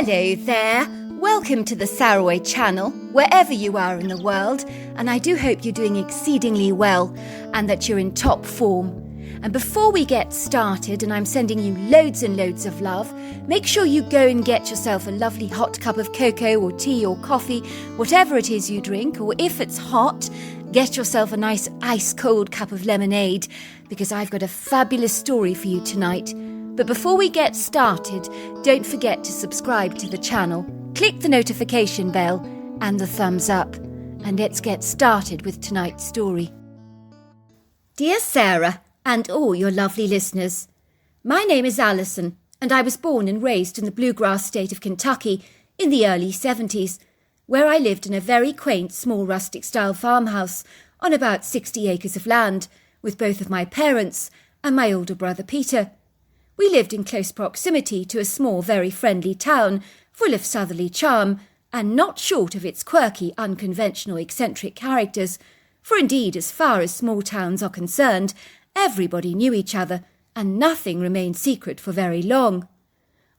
Hello there, welcome to the Saroy channel, wherever you are in the world, and I do hope you're doing exceedingly well and that you're in top form. And before we get started, and I'm sending you loads and loads of love, make sure you go and get yourself a lovely hot cup of cocoa or tea or coffee, whatever it is you drink, or if it's hot, get yourself a nice ice-cold cup of lemonade, because I've got a fabulous story for you tonight. But before we get started, don't forget to subscribe to the channel, click the notification bell and the thumbs up, and let's get started with tonight's story. Dear Sarah, and all your lovely listeners, my name is Alison, and I was born and raised in the bluegrass state of Kentucky in the early 70s, where I lived in a very quaint small rustic-style farmhouse on about 60 acres of land, with both of my parents and my older brother Peter. We lived in close proximity to a small, very friendly town, full of southerly charm, and not short of its quirky, unconventional, eccentric characters, for indeed, as far as small towns are concerned, everybody knew each other, and nothing remained secret for very long.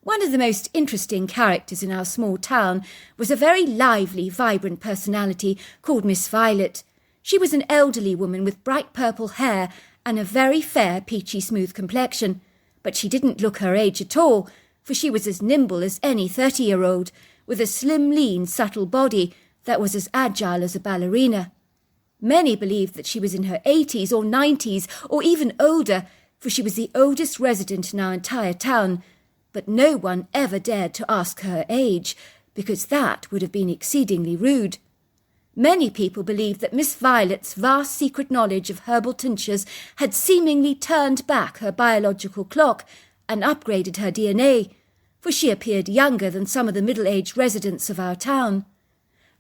One of the most interesting characters in our small town was a very lively, vibrant personality called Miss Violet. She was an elderly woman with bright purple hair and a very fair, peachy smooth complexion. But she didn't look her age at all, for she was as nimble as any 30-year-old, with a slim, lean, subtle body that was as agile as a ballerina. Many believed that she was in her 80s or 90s, or even older, for she was the oldest resident in our entire town, but no one ever dared to ask her age, because that would have been exceedingly rude. Many people believed that Miss Violet's vast secret knowledge of herbal tinctures had seemingly turned back her biological clock and upgraded her DNA, for she appeared younger than some of the middle-aged residents of our town.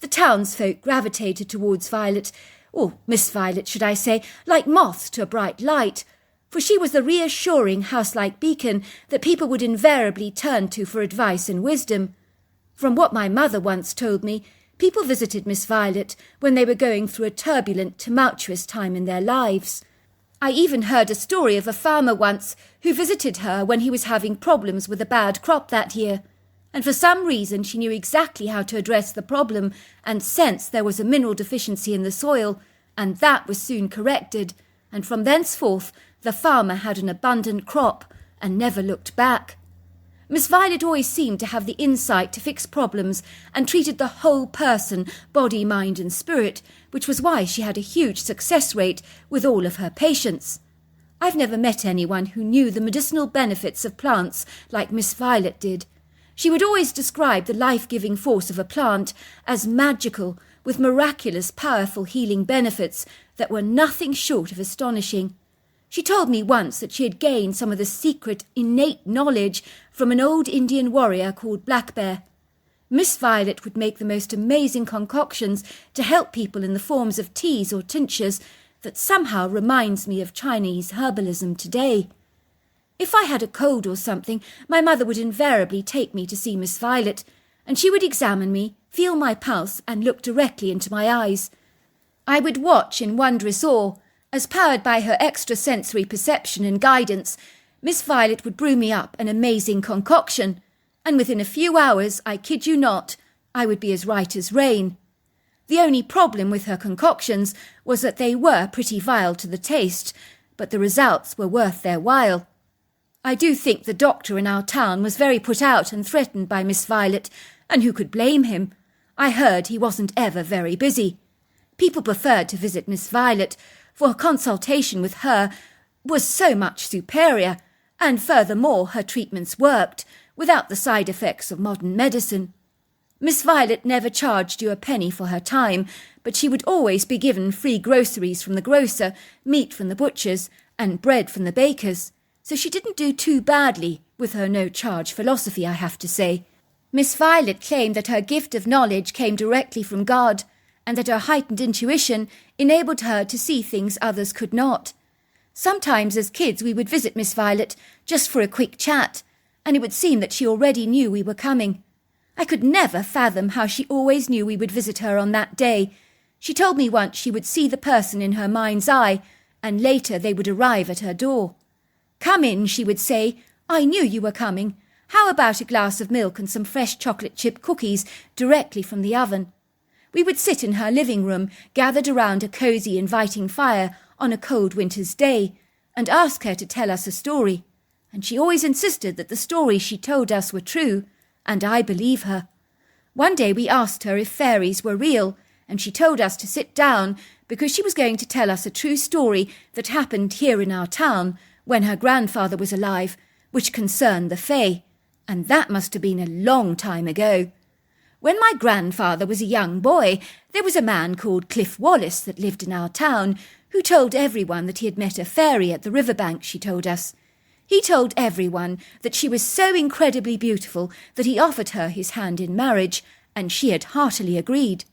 The townsfolk gravitated towards Violet, or Miss Violet, should I say, like moths to a bright light, for she was the reassuring house-like beacon that people would invariably turn to for advice and wisdom. From what my mother once told me, people visited Miss Violet when they were going through a turbulent, tumultuous time in their lives. I even heard a story of a farmer once who visited her when he was having problems with a bad crop that year, and for some reason she knew exactly how to address the problem and sensed there was a mineral deficiency in the soil, and that was soon corrected, and from thenceforth the farmer had an abundant crop and never looked back. Miss Violet always seemed to have the insight to fix problems and treated the whole person, body, mind and spirit, which was why she had a huge success rate with all of her patients. I've never met anyone who knew the medicinal benefits of plants like Miss Violet did. She would always describe the life-giving force of a plant as magical, with miraculous, powerful healing benefits that were nothing short of astonishing. She told me once that she had gained some of the secret, innate knowledge from an old Indian warrior called Black Bear. Miss Violet would make the most amazing concoctions to help people in the forms of teas or tinctures that somehow reminds me of Chinese herbalism today. If I had a cold or something, my mother would invariably take me to see Miss Violet, and she would examine me, feel my pulse, and look directly into my eyes. I would watch in wondrous awe, as powered by her extrasensory perception and guidance, Miss Violet would brew me up an amazing concoction, and within a few hours, I kid you not, I would be as right as rain. The only problem with her concoctions was that they were pretty vile to the taste, but the results were worth their while. I do think the doctor in our town was very put out and threatened by Miss Violet, and who could blame him? I heard he wasn't ever very busy. People preferred to visit Miss Violet, for a consultation with her was so much superior, and furthermore her treatments worked, without the side effects of modern medicine. Miss Violet never charged you a penny for her time, but she would always be given free groceries from the grocer, meat from the butchers, and bread from the bakers, so she didn't do too badly with her no-charge philosophy, I have to say. Miss Violet claimed that her gift of knowledge came directly from God, and that her heightened intuition enabled her to see things others could not. Sometimes as kids we would visit Miss Violet just for a quick chat, and it would seem that she already knew we were coming. I could never fathom how she always knew we would visit her on that day. She told me once she would see the person in her mind's eye, and later they would arrive at her door. "Come in," she would say. "I knew you were coming. How about a glass of milk and some fresh chocolate chip cookies directly from the oven? We would sit in her living room, gathered around a cosy, inviting fire on a cold winter's day, and ask her to tell us a story. And she always insisted that the stories she told us were true, and I believe her. One day we asked her if fairies were real, and she told us to sit down because she was going to tell us a true story that happened here in our town when her grandfather was alive, which concerned the fae, and that must have been a long time ago. When my grandfather was a young boy, there was a man called Cliff Wallace that lived in our town who told everyone that he had met a fairy at the riverbank, she told us. He told everyone that she was so incredibly beautiful that he offered her his hand in marriage, and she had heartily agreed.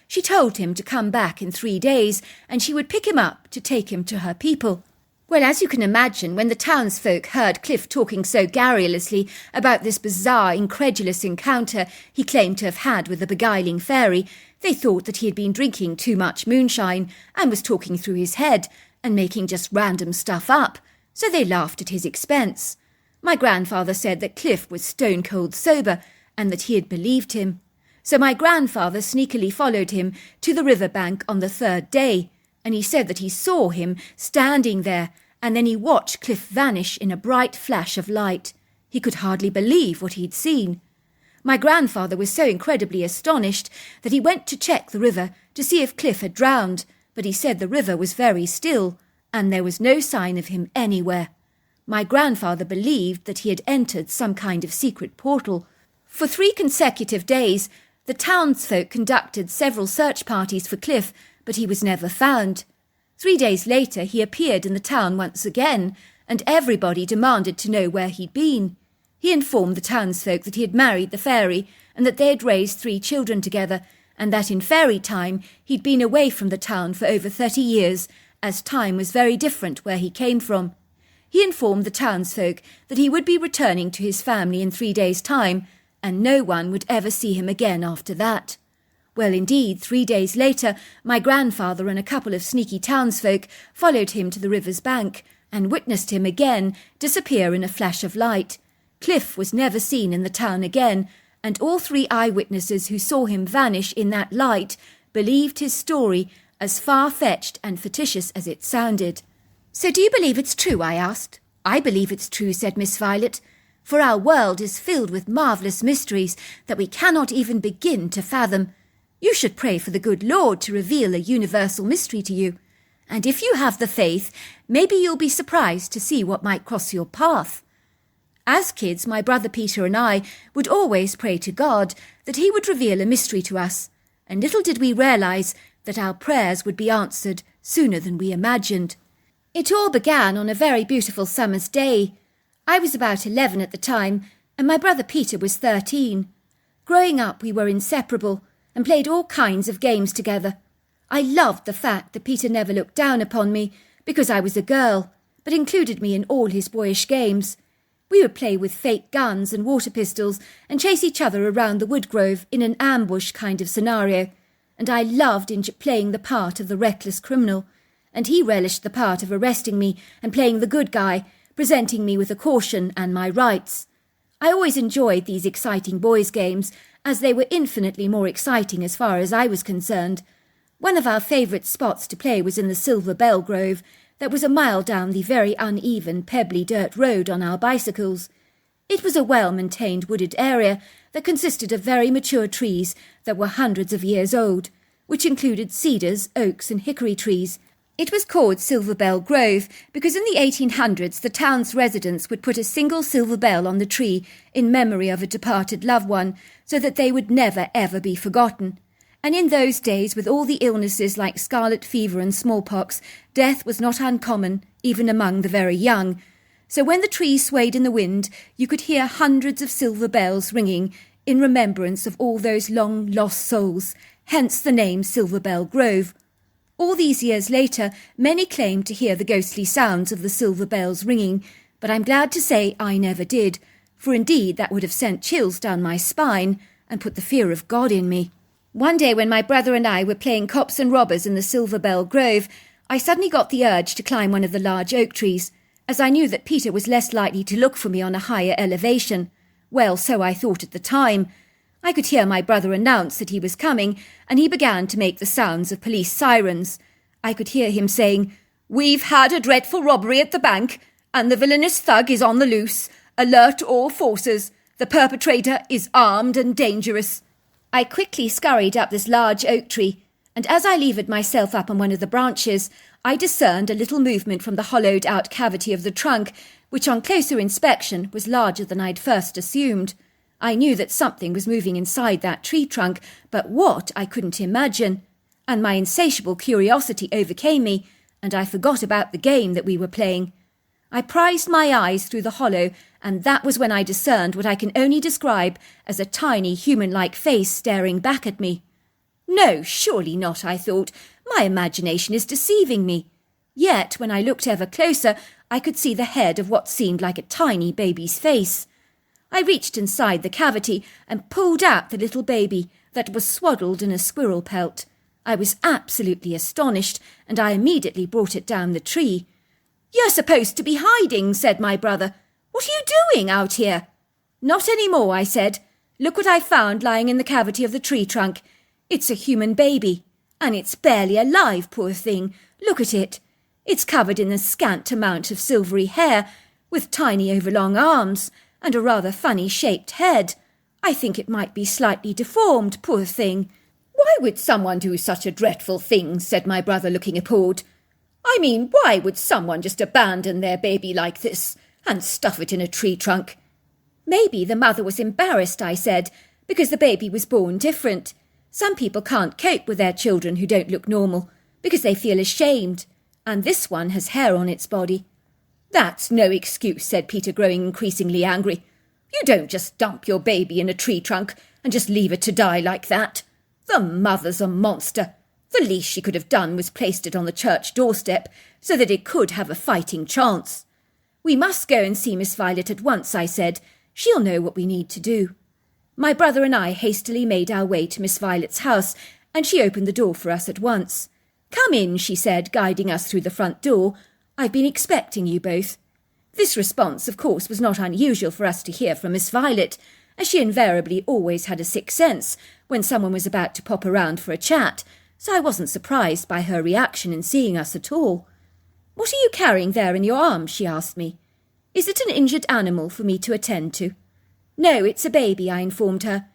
She told him to come back in 3 days, and she would pick him up to take him to her people. Well, as you can imagine, when the townsfolk heard Cliff talking so garrulously about this bizarre, incredulous encounter he claimed to have had with the beguiling fairy, they thought that he had been drinking too much moonshine and was talking through his head and making just random stuff up, so they laughed at his expense. My grandfather said that Cliff was stone-cold sober and that he had believed him. So my grandfather sneakily followed him to the riverbank on the 3rd day, and he said that he saw him standing there, and then he watched Cliff vanish in a bright flash of light. He could hardly believe what he'd seen. My grandfather was so incredibly astonished that he went to check the river to see if Cliff had drowned, but he said the river was very still, and there was no sign of him anywhere. My grandfather believed that he had entered some kind of secret portal. For 3 consecutive days, the townsfolk conducted several search parties for Cliff, but he was never found. 3 days later he appeared in the town once again, and everybody demanded to know where he'd been. He informed the townsfolk that he had married the fairy, and that they had raised 3 children together, and that in fairy time he'd been away from the town for over 30 years, as time was very different where he came from. He informed the townsfolk that he would be returning to his family in 3 days' time, and no one would ever see him again after that. Well, indeed, 3 days later, my grandfather and a couple of sneaky townsfolk followed him to the river's bank and witnessed him again disappear in a flash of light. Cliff was never seen in the town again, and all 3 eyewitnesses who saw him vanish in that light believed his story, as far-fetched and fictitious as it sounded. "So do you believe it's true?" I asked. "I believe it's true," said Miss Violet, "for our world is filled with marvellous mysteries that we cannot even begin to fathom. You should pray for the good Lord to reveal a universal mystery to you. And if you have the faith, maybe you'll be surprised to see what might cross your path." As kids, my brother Peter and I would always pray to God that he would reveal a mystery to us, and little did we realise that our prayers would be answered sooner than we imagined. It all began on a very beautiful summer's day. I was about 11 at the time, and my brother Peter was 13. Growing up, we were inseparable and played all kinds of games together. I loved the fact that Peter never looked down upon me because I was a girl, but included me in all his boyish games. We would play with fake guns and water pistols and chase each other around the wood grove in an ambush kind of scenario, and I loved playing the part of the reckless criminal, and he relished the part of arresting me and playing the good guy, presenting me with a caution and my rights. I always enjoyed these exciting boys' games, as they were infinitely more exciting as far as I was concerned. One of our favourite spots to play was in the Silver Bell Grove, that was a mile down the very uneven, pebbly dirt road on our bicycles. It was a well-maintained wooded area that consisted of very mature trees that were hundreds of years old, which included cedars, oaks and hickory trees. It was called Silver Bell Grove because in the 1800s the town's residents would put a single silver bell on the tree in memory of a departed loved one, so that they would never ever be forgotten. And in those days, with all the illnesses like scarlet fever and smallpox, death was not uncommon, even among the very young. So when the tree swayed in the wind, you could hear hundreds of silver bells ringing in remembrance of all those long-lost souls, hence the name Silver Bell Grove. All these years later, many claimed to hear the ghostly sounds of the silver bells ringing, but I'm glad to say I never did, for indeed that would have sent chills down my spine and put the fear of God in me. One day when my brother and I were playing cops and robbers in the Silver Bell Grove, I suddenly got the urge to climb one of the large oak trees, as I knew that Peter was less likely to look for me on a higher elevation. Well, so I thought at the time. I could hear my brother announce that he was coming, and he began to make the sounds of police sirens. I could hear him saying, "We've had a dreadful robbery at the bank, and the villainous thug is on the loose. Alert all forces. The perpetrator is armed and dangerous." I quickly scurried up this large oak tree, and as I levered myself up on one of the branches, I discerned a little movement from the hollowed-out cavity of the trunk, which on closer inspection was larger than I'd first assumed. I knew that something was moving inside that tree trunk, but what I couldn't imagine. And my insatiable curiosity overcame me, and I forgot about the game that we were playing. I prized my eyes through the hollow, and that was when I discerned what I can only describe as a tiny human-like face staring back at me. No, surely not, I thought. My imagination is deceiving me. Yet, when I looked ever closer, I could see the head of what seemed like a tiny baby's face. I reached inside the cavity and pulled out the little baby that was swaddled in a squirrel pelt. I was absolutely astonished, and I immediately brought it down the tree. "You're supposed to be hiding," said my brother. "What are you doing out here?" "Not any more," I said. "Look what I found lying in the cavity of the tree trunk. It's a human baby, and it's barely alive, poor thing. Look at it. It's covered in a scant amount of silvery hair, with tiny overlong arms, and a rather funny-shaped head. I think it might be slightly deformed, poor thing." "Why would someone do such a dreadful thing?" said my brother, looking appalled. "I mean, why would someone just abandon their baby like this and stuff it in a tree trunk?" "Maybe the mother was embarrassed," I said, "because the baby was born different. Some people can't cope with their children who don't look normal because they feel ashamed, and this one has hair on its body." "That's no excuse," said Peter, growing increasingly angry. "You don't just dump your baby in a tree trunk and just leave it to die like that. The mother's a monster. The least she could have done was placed it on the church doorstep so that it could have a fighting chance." "We must go and see Miss Violet at once," I said. "She'll know what we need to do." My brother and I hastily made our way to Miss Violet's house, and she opened the door for us at once. "Come in," she said, guiding us through the front door. "I've been expecting you both." This response, of course, was not unusual for us to hear from Miss Violet, as she invariably always had a sixth sense when someone was about to pop around for a chat, so I wasn't surprised by her reaction in seeing us at all. "What are you carrying there in your arms?" she asked me. "Is it an injured animal for me to attend to?" "No, it's a baby," I informed her.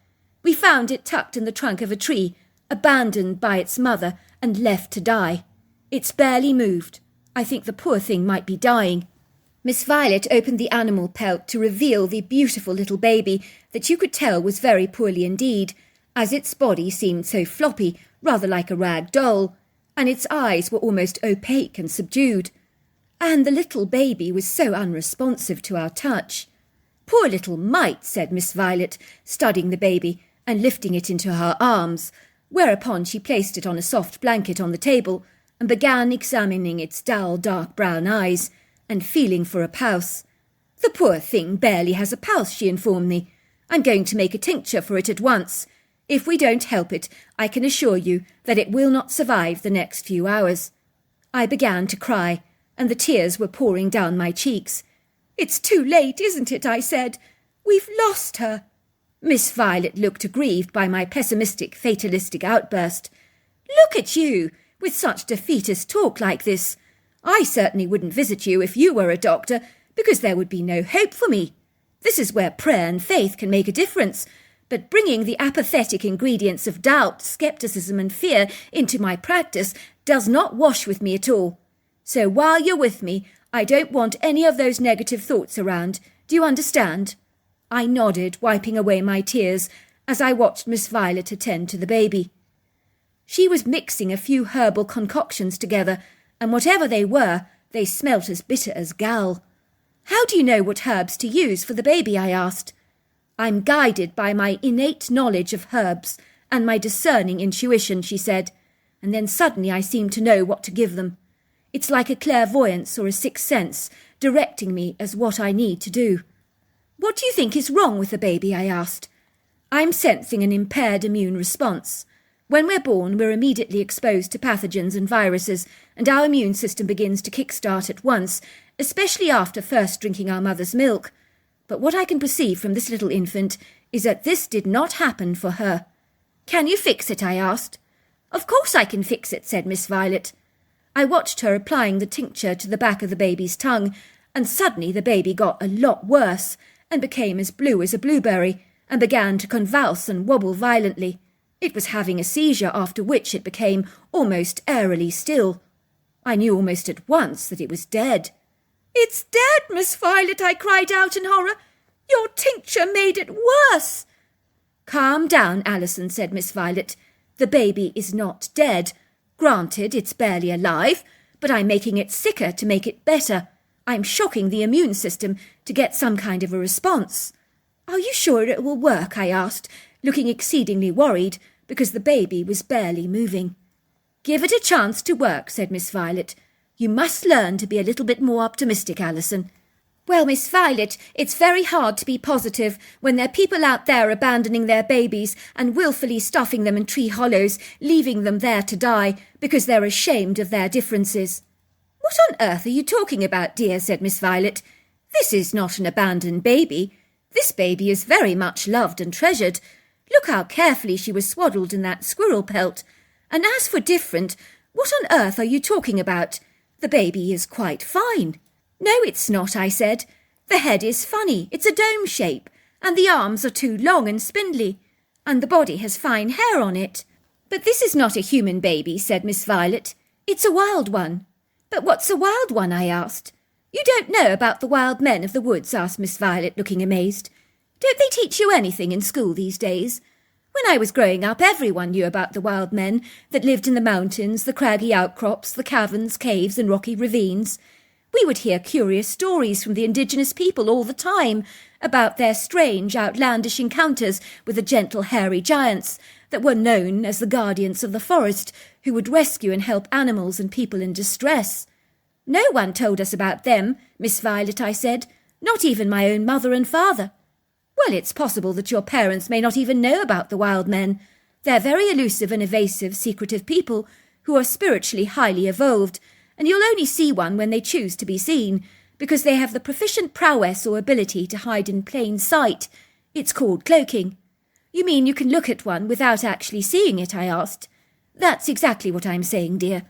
"We found it tucked in the trunk of a tree, abandoned by its mother and left to die. It's barely moved. I think the poor thing might be dying." Miss Violet opened the animal pelt to reveal the beautiful little baby that you could tell was very poorly indeed, as its body seemed so floppy, rather like a rag doll, and its eyes were almost opaque and subdued. And the little baby was so unresponsive to our touch. "Poor little mite," said Miss Violet, studying the baby and lifting it into her arms, whereupon she placed it on a soft blanket on the table and began examining its dull, dark brown eyes and feeling for a pulse. "The poor thing barely has a pulse," she informed me. "I'm going to make a tincture for it at once. If we don't help it, I can assure you that it will not survive the next few hours." I began to cry, and the tears were pouring down my cheeks. "It's too late, isn't it?" I said. "We've lost her." Miss Violet looked aggrieved by my pessimistic, fatalistic outburst. "Look at you, with such defeatist talk like this. I certainly wouldn't visit you if you were a doctor, because there would be no hope for me. This is where prayer and faith can make a difference, but bringing the apathetic ingredients of doubt, scepticism and fear into my practice does not wash with me at all. So while you're with me, I don't want any of those negative thoughts around. Do you understand?" I nodded, wiping away my tears, as I watched Miss Violet attend to the baby. She was mixing a few herbal concoctions together, and whatever they were, they smelt as bitter as gall. "How do you know what herbs to use for the baby?" I asked. "I'm guided by my innate knowledge of herbs and my discerning intuition," she said, and then suddenly I seemed to know what to give them. It's like a clairvoyance or a sixth sense, directing me as what I need to do. "What do you think is wrong with the baby?" I asked. "I'm sensing an impaired immune response. When we're born, we're immediately exposed to pathogens and viruses, and our immune system begins to kickstart at once, especially after first drinking our mother's milk. But what I can perceive from this little infant is that this did not happen for her. Can you fix it? I asked. Of course I can fix it, said Miss Violet. I watched her applying the tincture to the back of the baby's tongue, and suddenly the baby got a lot worse and became as blue as a blueberry and began to convulse and wobble violently. It was having a seizure, after which it became almost airily still. I knew almost at once that it was dead. It's dead, Miss Violet, I cried out in horror. Your tincture made it worse. Calm down, Alison, said Miss Violet. The baby is not dead. Granted, it's barely alive, but I'm making it sicker to make it better. I'm shocking the immune system to get some kind of a response. Are you sure it will work? I asked, looking exceedingly worried, because the baby was barely moving. Give it a chance to work, said Miss Violet. You must learn to be a little bit more optimistic, Alison. Well, Miss Violet, it's very hard to be positive when there are people out there abandoning their babies and wilfully stuffing them in tree hollows, leaving them there to die because they're ashamed of their differences. What on earth are you talking about, dear? Said Miss Violet. This is not an abandoned baby. This baby is very much loved and treasured. Look how carefully she was swaddled in that squirrel pelt. And as for different, what on earth are you talking about? The baby is quite fine. No, it's not, I said. The head is funny, it's a dome shape, and the arms are too long and spindly, and the body has fine hair on it. But this is not a human baby, said Miss Violet. It's a wild one. But what's a wild one? I asked. You don't know about the wild men of the woods? Asked Miss Violet, looking amazed. Don't they teach you anything in school these days? When I was growing up, everyone knew about the wild men that lived in the mountains, the craggy outcrops, the caverns, caves and rocky ravines. We would hear curious stories from the indigenous people all the time about their strange, outlandish encounters with the gentle, hairy giants that were known as the guardians of the forest, who would rescue and help animals and people in distress. No one told us about them, Miss Violet, I said, not even my own mother and father. Well, it's possible that your parents may not even know about the wild men. They're very elusive and evasive, secretive people who are spiritually highly evolved, and you'll only see one when they choose to be seen, because they have the proficient prowess or ability to hide in plain sight. It's called cloaking. You mean you can look at one without actually seeing it? I asked. That's exactly what I'm saying, dear.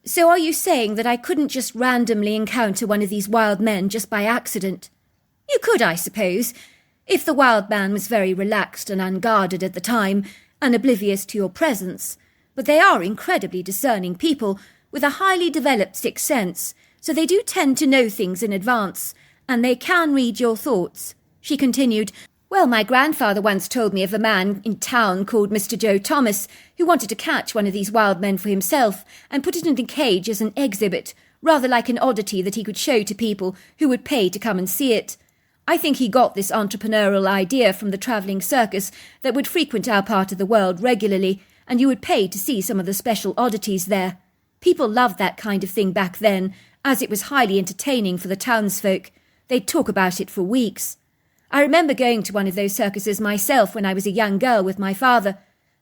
So are you saying that I couldn't just randomly encounter one of these wild men just by accident? You could, I suppose, if the wild man was very relaxed and unguarded at the time, and oblivious to your presence. But they are incredibly discerning people, with a highly developed sixth sense, so they do tend to know things in advance, and they can read your thoughts. She continued, Well, my grandfather once told me of a man in town called Mr. Joe Thomas, who wanted to catch one of these wild men for himself, and put it in a cage as an exhibit, rather like an oddity that he could show to people who would pay to come and see it. I think he got this entrepreneurial idea from the travelling circus that would frequent our part of the world regularly, and you would pay to see some of the special oddities there. People loved that kind of thing back then, as it was highly entertaining for the townsfolk. They'd talk about it for weeks. I remember going to one of those circuses myself when I was a young girl with my father.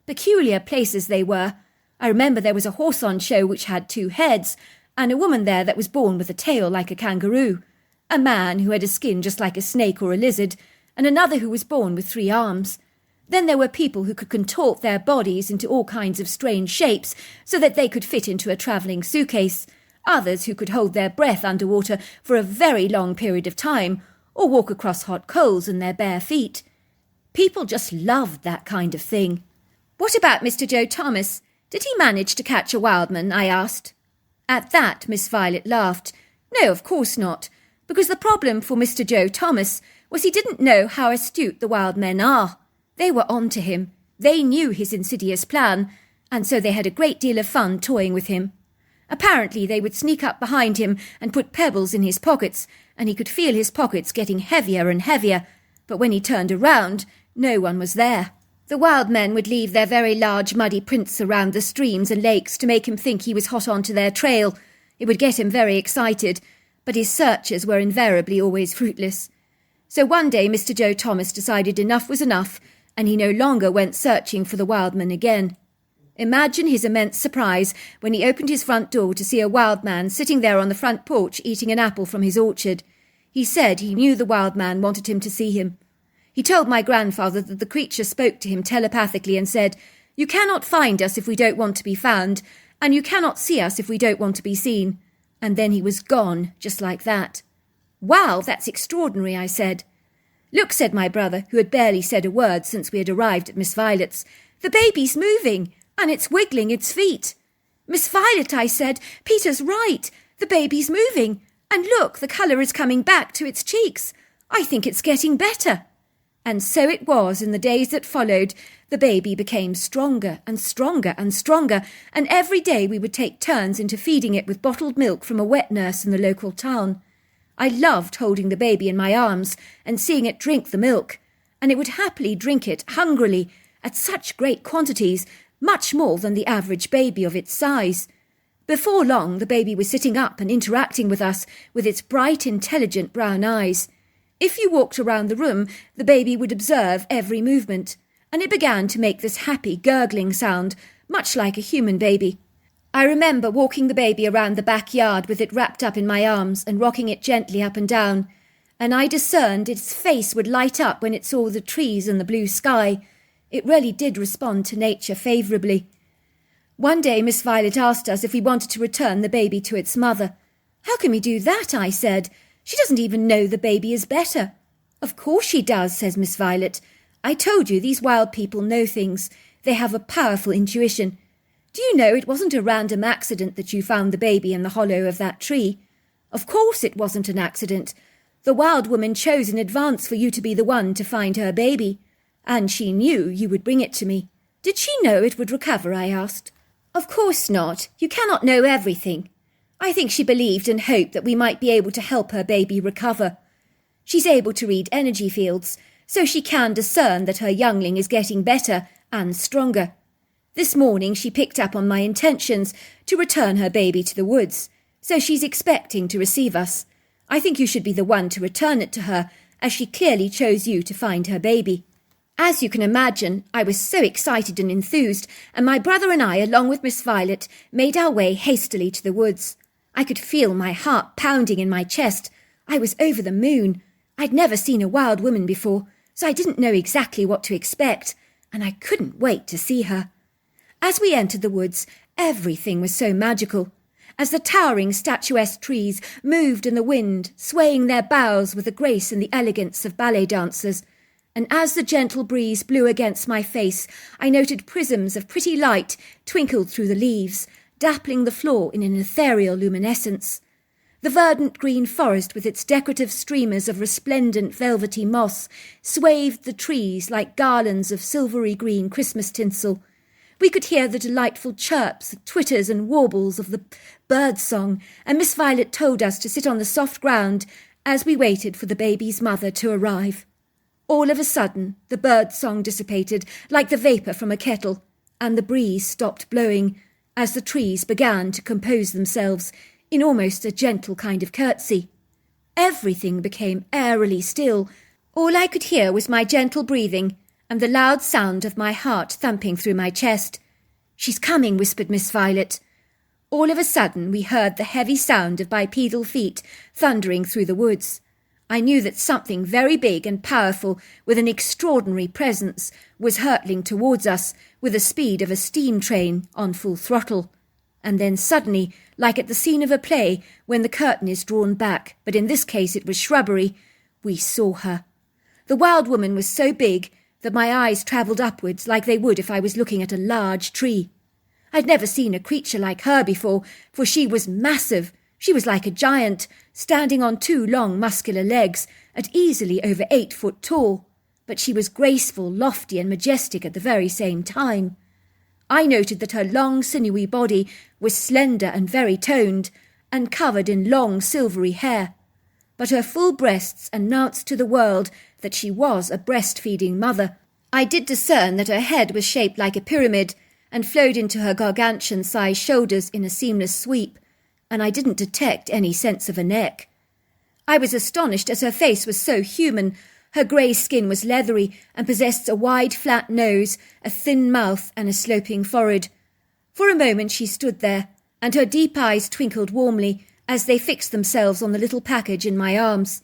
Peculiar places they were. I remember there was a horse on show which had 2 heads, and a woman there that was born with a tail like a kangaroo. A man who had a skin just like a snake or a lizard, and another who was born with 3 arms. Then there were people who could contort their bodies into all kinds of strange shapes so that they could fit into a travelling suitcase. Others who could hold their breath underwater for a very long period of time, or walk across hot coals in their bare feet. People just loved that kind of thing. What about Mr. Joe Thomas? Did he manage to catch a wildman? I asked. At that, Miss Violet laughed. No, of course not. Because the problem for Mr. Joe Thomas was he didn't know how astute the wild men are. They were on to him. They knew his insidious plan, and so they had a great deal of fun toying with him. Apparently they would sneak up behind him and put pebbles in his pockets, and he could feel his pockets getting heavier and heavier, but when he turned around, no one was there. The wild men would leave their very large muddy prints around the streams and lakes to make him think he was hot onto their trail. It would get him very excited, but his searches were invariably always fruitless. So one day Mr. Joe Thomas decided enough was enough, and he no longer went searching for the wild man again. Imagine his immense surprise when he opened his front door to see a wild man sitting there on the front porch eating an apple from his orchard. He said he knew the wild man wanted him to see him. He told my grandfather that the creature spoke to him telepathically and said, "You cannot find us if we don't want to be found, and you cannot see us if we don't want to be seen." And then he was gone, just like that. "Wow, that's extraordinary," I said. "Look," said my brother, who had barely said a word since we had arrived at Miss Violet's. "The baby's moving, and it's wiggling its feet." "Miss Violet," I said, "Peter's right. The baby's moving. And look, the colour is coming back to its cheeks. I think it's getting better." And so it was in the days that followed. The baby became stronger and stronger and stronger, and every day we would take turns into feeding it with bottled milk from a wet nurse in the local town. I loved holding the baby in my arms and seeing it drink the milk, and it would happily drink it hungrily at such great quantities, much more than the average baby of its size. Before long, the baby was sitting up and interacting with us with its bright, intelligent brown eyes. If you walked around the room, the baby would observe every movement, and it began to make this happy, gurgling sound, much like a human baby. I remember walking the baby around the backyard with it wrapped up in my arms and rocking it gently up and down, and I discerned its face would light up when it saw the trees and the blue sky. It really did respond to nature favourably. One day Miss Violet asked us if we wanted to return the baby to its mother. "How can we do that?" I said. "She doesn't even know the baby is better." "Of course she does," says Miss Violet. "I told you these wild people know things. They have a powerful intuition. Do you know it wasn't a random accident that you found the baby in the hollow of that tree? Of course it wasn't an accident. The wild woman chose in advance for you to be the one to find her baby. And she knew you would bring it to me." "Did she know it would recover?" I asked. "Of course not. You cannot know everything. I think she believed and hoped that we might be able to help her baby recover. She's able to read energy fields, so she can discern that her youngling is getting better and stronger. This morning she picked up on my intentions to return her baby to the woods, so she's expecting to receive us. I think you should be the one to return it to her, as she clearly chose you to find her baby." As you can imagine, I was so excited and enthused, and my brother and I, along with Miss Violet, made our way hastily to the woods. I could feel my heart pounding in my chest. I was over the moon. I'd never seen a wild woman before, so I didn't know exactly what to expect, and I couldn't wait to see her. As we entered the woods, everything was so magical. As the towering statuesque trees moved in the wind, swaying their boughs with the grace and the elegance of ballet dancers, and as the gentle breeze blew against my face, I noted prisms of pretty light twinkled through the leaves, dappling the floor in an ethereal luminescence. The verdant green forest with its decorative streamers of resplendent velvety moss swathed the trees like garlands of silvery green Christmas tinsel. We could hear the delightful chirps, twitters and warbles of the bird song, and Miss Violet told us to sit on the soft ground as we waited for the baby's mother to arrive. All of a sudden, the bird song dissipated like the vapour from a kettle, and the breeze stopped blowing as the trees began to compose themselves in almost a gentle kind of curtsy. Everything became airily still. All I could hear was my gentle breathing and the loud sound of my heart thumping through my chest. "She's coming," whispered Miss Violet. All of a sudden we heard the heavy sound of bipedal feet thundering through the woods. I knew that something very big and powerful, with an extraordinary presence, was hurtling towards us with the speed of a steam train on full throttle. And then suddenly, like at the scene of a play when the curtain is drawn back, but in this case it was shrubbery, we saw her. The wild woman was so big that my eyes travelled upwards like they would if I was looking at a large tree. I'd never seen a creature like her before, for she was massive. She was like a giant, standing on two long muscular legs, at easily over 8 foot tall, but she was graceful, lofty and majestic at the very same time. I noted that her long sinewy body was slender and very toned, and covered in long silvery hair, but her full breasts announced to the world that she was a breastfeeding mother. I did discern that her head was shaped like a pyramid, and flowed into her gargantuan-sized shoulders in a seamless sweep, and I didn't detect any sense of a neck. I was astonished as her face was so human. Her grey skin was leathery and possessed a wide flat nose, a thin mouth and a sloping forehead. For a moment she stood there, and her deep eyes twinkled warmly as they fixed themselves on the little package in my arms.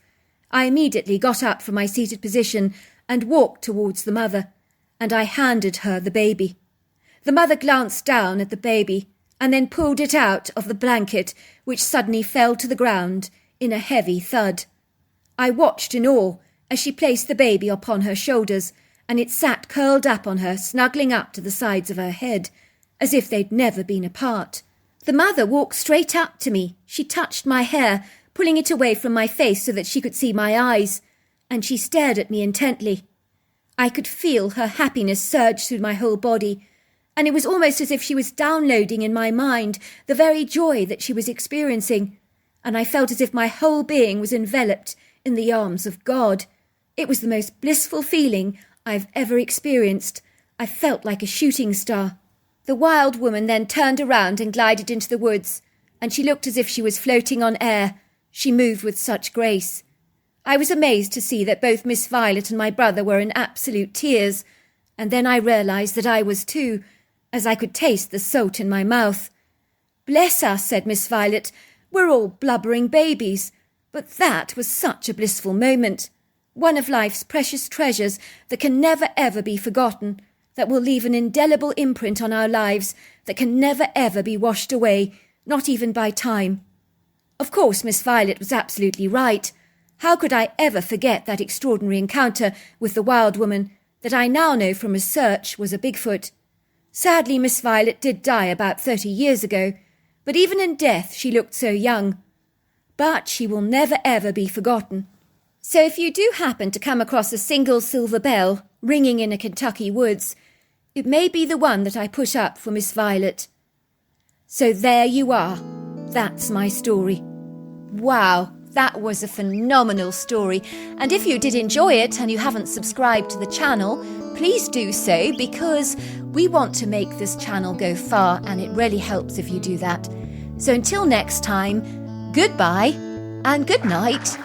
I immediately got up from my seated position and walked towards the mother, and I handed her the baby. The mother glanced down at the baby and then pulled it out of the blanket, which suddenly fell to the ground in a heavy thud. I watched in awe as she placed the baby upon her shoulders, and it sat curled up on her, snuggling up to the sides of her head, as if they'd never been apart. The mother walked straight up to me. She touched my hair, pulling it away from my face so that she could see my eyes, and she stared at me intently. I could feel her happiness surge through my whole body, and it was almost as if she was downloading in my mind the very joy that she was experiencing, and I felt as if my whole being was enveloped in the arms of God. It was the most blissful feeling I've ever experienced. I felt like a shooting star. The wild woman then turned around and glided into the woods, and she looked as if she was floating on air. She moved with such grace. I was amazed to see that both Miss Violet and my brother were in absolute tears, and then I realised that I was too, as I could taste the salt in my mouth. "Bless us," said Miss Violet, "we're all blubbering babies, but that was such a blissful moment. One of life's precious treasures that can never ever be forgotten, that will leave an indelible imprint on our lives that can never ever be washed away, not even by time." Of course, Miss Violet was absolutely right. How could I ever forget that extraordinary encounter with the wild woman that I now know from research was a Bigfoot? Sadly, Miss Violet did die about 30 years ago, but even in death she looked so young. But she will never ever be forgotten. So if you do happen to come across a single silver bell ringing in a Kentucky woods, it may be the one that I put up for Miss Violet. So there you are. That's my story. Wow, that was a phenomenal story. And if you did enjoy it and you haven't subscribed to the channel, please do so, because we want to make this channel go far, and it really helps if you do that. So until next time, goodbye and good night.